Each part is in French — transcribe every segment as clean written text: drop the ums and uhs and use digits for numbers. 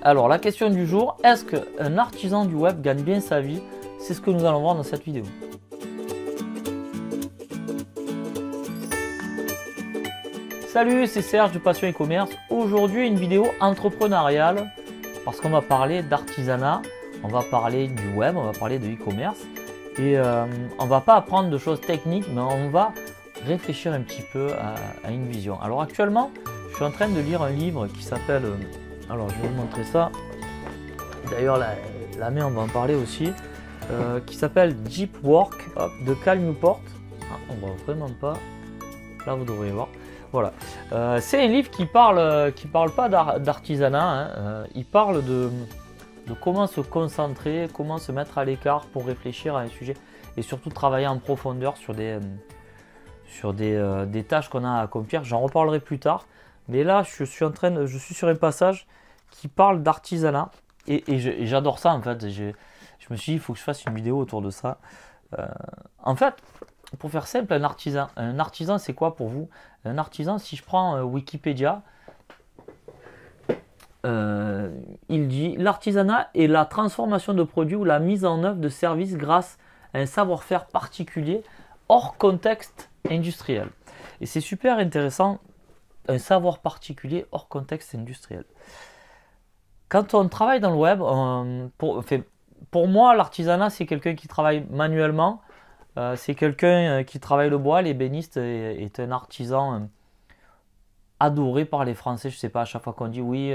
Alors la question du jour, est-ce qu'un artisan du web gagne bien sa vie? C'est ce que nous allons voir dans cette vidéo. Salut, c'est Serge de Passion e-commerce. Aujourd'hui une vidéo entrepreneuriale parce qu'on va parler d'artisanat, on va parler du web, on va parler de e-commerce et on va pas apprendre de choses techniques, mais on va réfléchir un petit peu à une vision. Alors actuellement, je suis en train de lire un livre qui s'appelle, alors je vais vous montrer ça, d'ailleurs la main on va en parler aussi, qui s'appelle Deep Work de Cal Newport. Ah, on voit vraiment pas, là vous devriez voir. Voilà, c'est un livre qui parle pas d'artisanat, hein. Il parle de comment se concentrer, comment se mettre à l'écart pour réfléchir à un sujet et surtout travailler en profondeur sur des tâches qu'on a à accomplir. J'en reparlerai plus tard, mais là je suis sur un passage qui parle d'artisanat et j'adore ça en fait. Je me suis dit il faut que je fasse une vidéo autour de ça. En fait, pour faire simple, un artisan c'est quoi pour vous? Un artisan, si je prends Wikipédia, il dit l'artisanat est la transformation de produits ou la mise en œuvre de services grâce à un savoir-faire particulier hors contexte industriel. Et c'est super intéressant, un savoir particulier hors contexte industriel. Quand on travaille dans le web, pour moi l'artisanat c'est quelqu'un qui travaille manuellement. C'est quelqu'un qui travaille le bois. L'ébéniste est un artisan adoré par les Français. Je ne sais pas, à chaque fois qu'on dit oui,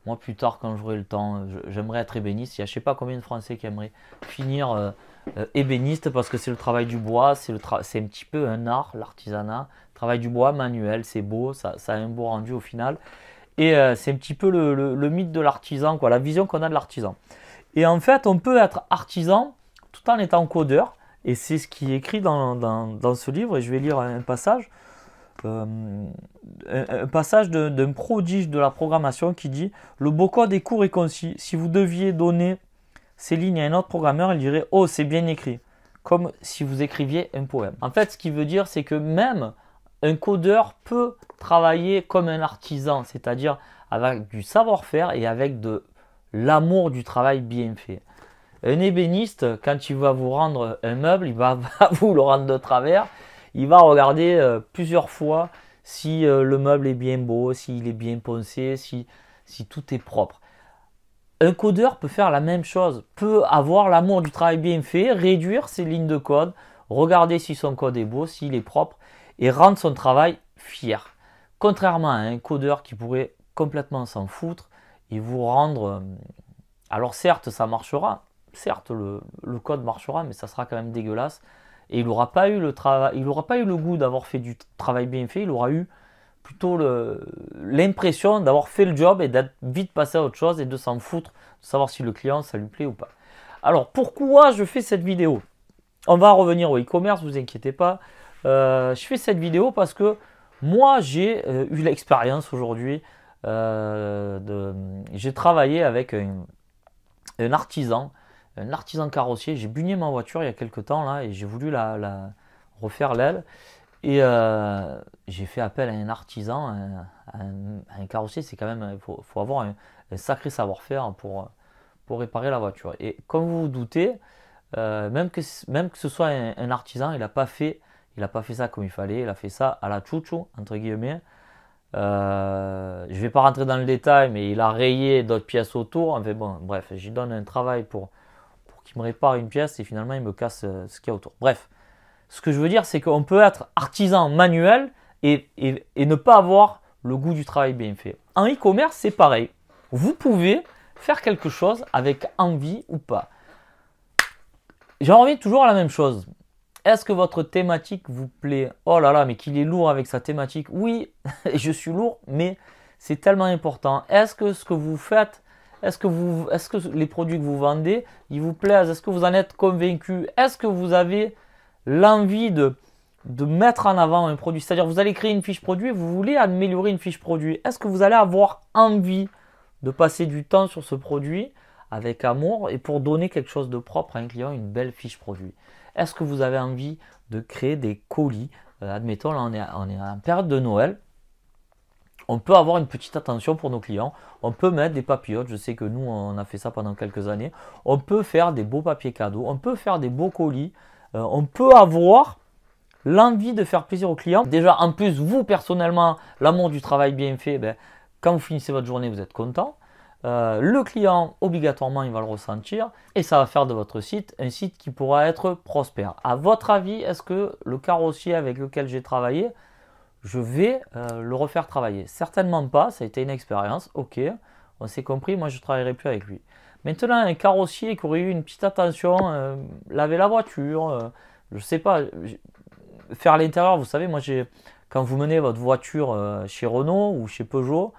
moi plus tard quand j'aurai le temps, j'aimerais être ébéniste. Il y a je ne sais pas combien de Français qui aimeraient finir ébéniste parce que c'est le travail du bois, c'est un petit peu un art, l'artisanat. Travail du bois manuel, c'est beau, ça a un beau rendu au final. Et c'est un petit peu le mythe de l'artisan, quoi, la vision qu'on a de l'artisan. Et en fait, on peut être artisan tout en étant codeur. Et c'est ce qui est écrit dans ce livre, et je vais lire un passage d'un prodige de la programmation qui dit « Le beau code est court et concis. Si vous deviez donner ces lignes à un autre programmeur, il dirait « Oh, c'est bien écrit », comme si vous écriviez un poème. » En fait, ce qui veut dire, c'est que même un codeur peut travailler comme un artisan, c'est-à-dire avec du savoir-faire et avec de l'amour du travail bien fait. Un ébéniste, quand il va vous rendre un meuble, il va vous le rendre de travers. Il va regarder plusieurs fois si le meuble est bien beau, s'il est bien poncé, si tout est propre. Un codeur peut faire la même chose, peut avoir l'amour du travail bien fait, réduire ses lignes de code, regarder si son code est beau, s'il est propre et rendre son travail fier. Contrairement à un codeur qui pourrait complètement s'en foutre et vous rendre... alors certes, ça marchera. Certes, le code marchera, mais ça sera quand même dégueulasse. Et il n'aura pas eu le goût d'avoir fait du travail bien fait. Il aura eu plutôt l'impression d'avoir fait le job et d'être vite passé à autre chose et de s'en foutre, de savoir si le client, ça lui plaît ou pas. Alors, pourquoi je fais cette vidéo? On va revenir au e-commerce, ne vous inquiétez pas. Je fais cette vidéo parce que moi, j'ai eu l'expérience aujourd'hui. J'ai travaillé avec un artisan carrossier. J'ai bugné ma voiture il y a quelques temps là et j'ai voulu la refaire l'aile et j'ai fait appel à un artisan, un carrossier. C'est quand même, il faut avoir un sacré savoir-faire pour réparer la voiture. Et comme vous vous doutez, même que ce soit un artisan, il n'a pas fait ça comme il fallait. Il a fait ça à la chouchou entre guillemets. Je ne vais pas rentrer dans le détail, mais il a rayé d'autres pièces autour. Enfin bon, bref, j'y donne un travail pour qu'il me répare une pièce et finalement il me casse ce qu'il y a autour. Bref, ce que je veux dire, c'est qu'on peut être artisan manuel et ne pas avoir le goût du travail bien fait. En e-commerce, c'est pareil. Vous pouvez faire quelque chose avec envie ou pas. J'en reviens toujours à la même chose. Est-ce que votre thématique vous plaît? Oh là là, mais qu'il est lourd avec sa thématique. Oui, je suis lourd, mais c'est tellement important. Est-ce que ce que vous faites, est-ce que les produits que vous vendez, ils vous plaisent? Est-ce que vous en êtes convaincu? Est-ce que vous avez l'envie de mettre en avant un produit? C'est-à-dire, vous allez créer une fiche produit et vous voulez améliorer une fiche produit. Est-ce que vous allez avoir envie de passer du temps sur ce produit avec amour et pour donner quelque chose de propre à un client, une belle fiche produit? Est-ce que vous avez envie de créer des colis? Admettons, là on est en période de Noël. on peut avoir une petite attention pour nos clients. On peut mettre des papillotes. Je sais que nous, on a fait ça pendant quelques années. On peut faire des beaux papiers cadeaux. On peut faire des beaux colis. On peut avoir l'envie de faire plaisir aux clients. Déjà, en plus, vous, personnellement, l'amour du travail bien fait, ben, quand vous finissez votre journée, vous êtes content. Le client, obligatoirement, il va le ressentir. Et ça va faire de votre site un site qui pourra être prospère. À votre avis, est-ce que le carrossier avec lequel j'ai travaillé, je vais le refaire travailler? Certainement pas, ça a été une expérience, ok, on s'est compris, moi je ne travaillerai plus avec lui. Maintenant, un carrossier qui aurait eu une petite attention, laver la voiture, je ne sais pas, faire l'intérieur, vous savez, moi quand vous menez votre voiture chez Renault ou chez Peugeot,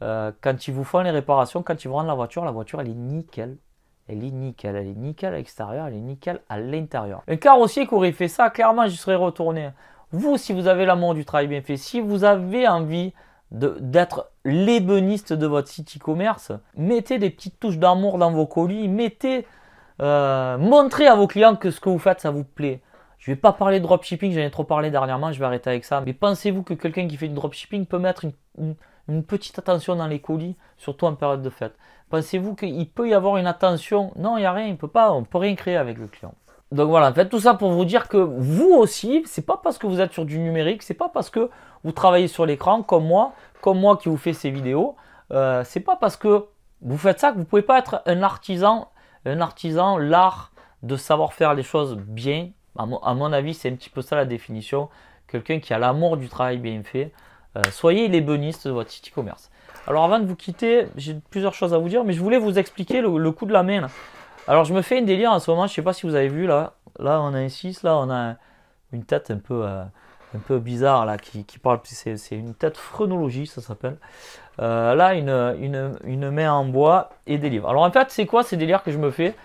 quand ils vous font les réparations, quand ils vous rendent la voiture elle est nickel. Elle est nickel, elle est nickel à l'extérieur, elle est nickel à l'intérieur. Un carrossier qui aurait fait ça, clairement, j'y serais retourné. Vous, si vous avez l'amour du travail bien fait, si vous avez envie d'être l'ébéniste de votre site e-commerce, mettez des petites touches d'amour dans vos colis, montrez à vos clients que ce que vous faites, ça vous plaît. Je ne vais pas parler de dropshipping, j'en ai trop parlé dernièrement, je vais arrêter avec ça. Mais pensez-vous que quelqu'un qui fait du dropshipping peut mettre une petite attention dans les colis, surtout en période de fête? Pensez-vous qu'il peut y avoir une attention? Non, il n'y a rien, on ne peut rien créer avec le client. Donc voilà, en fait, tout ça pour vous dire que vous aussi, c'est pas parce que vous êtes sur du numérique, c'est pas parce que vous travaillez sur l'écran comme moi qui vous fait ces vidéos, c'est pas parce que vous faites ça que vous pouvez pas être un artisan, l'art de savoir faire les choses bien. À mon avis, c'est un petit peu ça la définition. Quelqu'un qui a l'amour du travail bien fait. Soyez l'ébéniste de votre site e-commerce. Alors avant de vous quitter, j'ai plusieurs choses à vous dire, mais je voulais vous expliquer le coup de la main là. Alors je me fais une délire en ce moment, je ne sais pas si vous avez vu là on a un 6, là on a une tête un peu bizarre là qui parle, c'est une tête phrénologie ça s'appelle. Là une main en bois et des livres. Alors en fait c'est quoi ces délires que je me fais?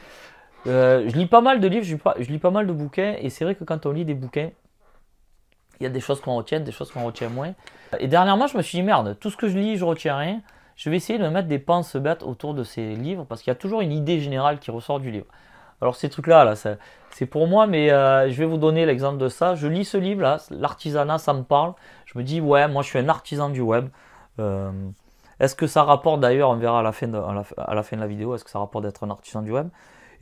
Je lis pas mal de livres, je lis pas mal de bouquins et c'est vrai que quand on lit des bouquins, il y a des choses qu'on retient, des choses qu'on retient moins. Et dernièrement je me suis dit merde, tout ce que je lis je retiens rien. Je vais essayer de mettre des penses bêtes autour de ces livres parce qu'il y a toujours une idée générale qui ressort du livre. Alors ces trucs-là, c'est pour moi, mais je vais vous donner l'exemple de ça. Je lis ce livre-là, l'artisanat, ça me parle. Je me dis, ouais, moi je suis un artisan du web. Est-ce que ça rapporte d'ailleurs, on verra à la fin de la vidéo, est-ce que ça rapporte d'être un artisan du web?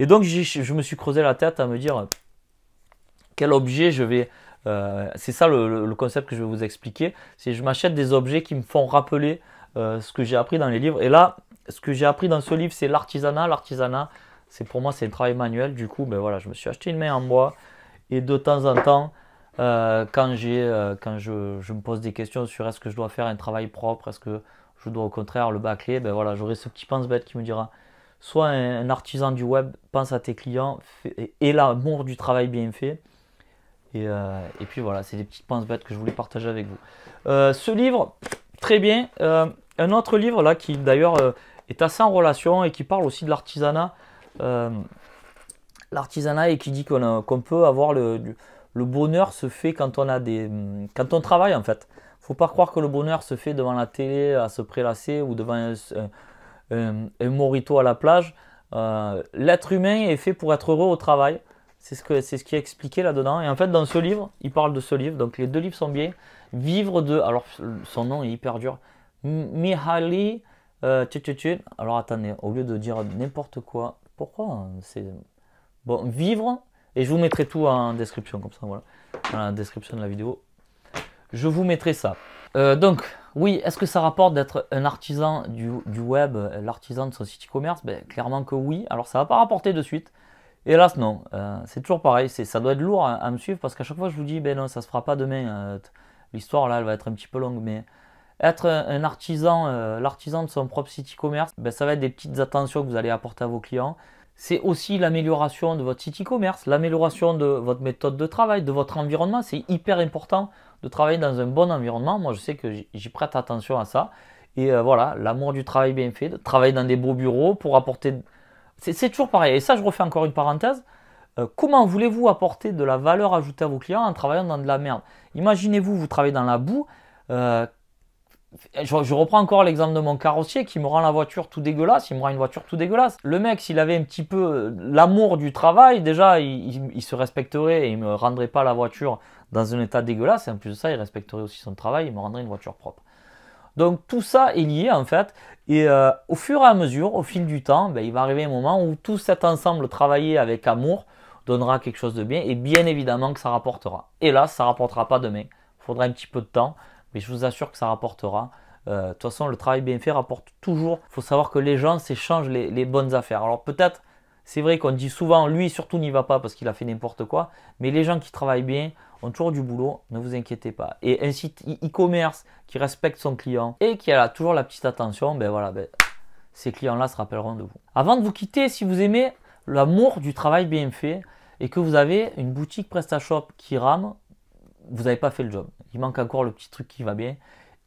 Et donc je me suis creusé la tête à me dire, quel objet je vais... c'est ça le concept que je vais vous expliquer. C'est je m'achète des objets qui me font rappeler ce que j'ai appris dans les livres. Et là, ce que j'ai appris dans ce livre, c'est l'artisanat. L'artisanat, pour moi, c'est un travail manuel. Du coup, ben voilà, je me suis acheté une main en bois. Et de temps en temps, quand je me pose des questions sur est-ce que je dois faire un travail propre, est-ce que je dois au contraire le bâcler, ben voilà, j'aurai ce petit pense-bête qui me dira soit un artisan du web, pense à tes clients et l'amour du travail bien fait. Et puis voilà, c'est des petites pense-bêtes que je voulais partager avec vous. Ce livre, très bien. Un autre livre là qui d'ailleurs est assez en relation et qui parle aussi de l'artisanat. L'artisanat et qui dit qu'on peut avoir le bonheur se fait quand on travaille en fait. Faut pas croire que le bonheur se fait devant la télé à se prélasser ou devant un mojito à la plage. L'être humain est fait pour être heureux au travail. C'est ce qui est expliqué là-dedans. Et en fait, dans ce livre, il parle de ce livre. Donc les deux livres sont bien. Vivre de... Alors, son nom est hyper dur. Mihaly... alors attendez, au lieu de dire n'importe quoi, pourquoi c'est... Bon, vivre, et je vous mettrai tout en description, comme ça, voilà. Dans la description de la vidéo. Je vous mettrai ça. Donc, oui, est-ce que ça rapporte d'être un artisan du web, l'artisan de son site e-commerce? Ben, clairement que oui. Alors, ça ne va pas rapporter de suite. Hélas, non. C'est toujours pareil. Ça doit être lourd à me suivre parce qu'à chaque fois, je vous dis, ben non, ça ne se fera pas demain. L'histoire, là, elle va être un petit peu longue. Mais être un artisan, l'artisan de son propre site e-commerce, ben, ça va être des petites attentions que vous allez apporter à vos clients. C'est aussi l'amélioration de votre site e-commerce, l'amélioration de votre méthode de travail, de votre environnement. C'est hyper important de travailler dans un bon environnement. Moi, je sais que j'y prête attention à ça. Et voilà, l'amour du travail bien fait, de travailler dans des beaux bureaux pour apporter... C'est toujours pareil. Et ça, je refais encore une parenthèse. Comment voulez-vous apporter de la valeur ajoutée à vos clients en travaillant dans de la merde? Imaginez-vous, vous travaillez dans la boue. Je reprends encore l'exemple de mon carrossier qui me rend la voiture tout dégueulasse. Il me rend une voiture tout dégueulasse. Le mec, s'il avait un petit peu l'amour du travail, déjà, il se respecterait et il ne me rendrait pas la voiture dans un état dégueulasse. Et en plus de ça, il respecterait aussi son travail. Il me rendrait une voiture propre. Donc tout ça est lié en fait. Et au fur et à mesure, au fil du temps, ben, il va arriver un moment où tout cet ensemble travaillé avec amour donnera quelque chose de bien. Et bien évidemment que ça rapportera. Et là, ça ne rapportera pas demain. Il faudra un petit peu de temps. Mais je vous assure que ça rapportera. De toute façon, le travail bien fait rapporte toujours. Il faut savoir que les gens s'échangent les bonnes affaires. Alors peut-être, c'est vrai qu'on dit souvent, lui surtout n'y va pas parce qu'il a fait n'importe quoi. Mais les gens qui travaillent bien ont toujours du boulot, ne vous inquiétez pas. Et un site e-commerce qui respecte son client et qui a toujours la petite attention, ben voilà, ces clients-là se rappelleront de vous. Avant de vous quitter, si vous aimez l'amour du travail bien fait et que vous avez une boutique PrestaShop qui rame, vous n'avez pas fait le job. Il manque encore le petit truc qui va bien.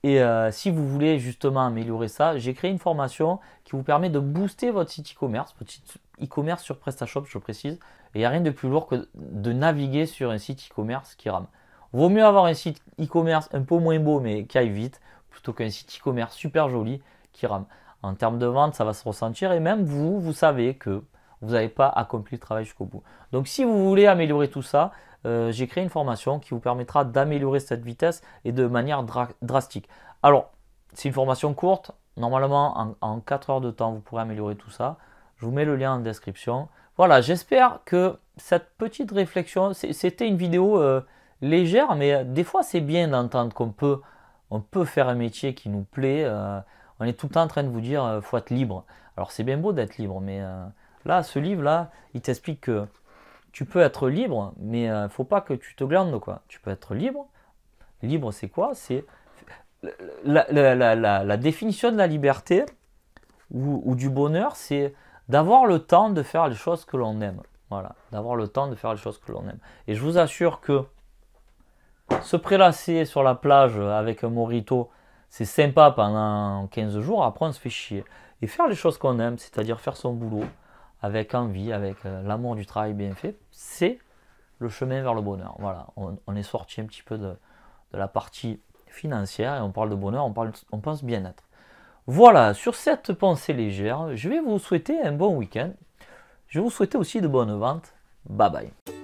Et si vous voulez justement améliorer ça, j'ai créé une formation qui vous permet de booster votre site e-commerce, votre site e-commerce sur PrestaShop, je précise. Et il n'y a rien de plus lourd que de naviguer sur un site e-commerce qui rame. Vaut mieux avoir un site e-commerce un peu moins beau mais qui aille vite, plutôt qu'un site e-commerce super joli qui rame. En termes de vente, ça va se ressentir et même vous savez que vous n'avez pas accompli le travail jusqu'au bout. Donc si vous voulez améliorer tout ça, j'ai créé une formation qui vous permettra d'améliorer cette vitesse et de manière drastique. Alors, c'est une formation courte. Normalement, en 4 heures de temps, vous pourrez améliorer tout ça. Je vous mets le lien en description. Voilà, j'espère que cette petite réflexion, c'était une vidéo légère, mais des fois, c'est bien d'entendre on peut faire un métier qui nous plaît. On est tout le temps en train de vous dire, faut être libre. Alors, c'est bien beau d'être libre, mais là, ce livre-là, il t'explique que tu peux être libre, mais il ne faut pas que tu te glandes, quoi. Tu peux être libre. Libre, c'est quoi? C'est la définition de la liberté ou du bonheur, c'est d'avoir le temps de faire les choses que l'on aime. Voilà, d'avoir le temps de faire les choses que l'on aime. Et je vous assure que se prélasser sur la plage avec un mojito, c'est sympa pendant 15 jours, après on se fait chier. Et faire les choses qu'on aime, c'est-à-dire faire son boulot, avec envie, avec l'amour du travail bien fait, c'est le chemin vers le bonheur. Voilà, on est sorti un petit peu de la partie financière et on parle de bonheur, on pense bien-être. Voilà, sur cette pensée légère, je vais vous souhaiter un bon week-end. Je vais vous souhaiter aussi de bonnes ventes. Bye bye.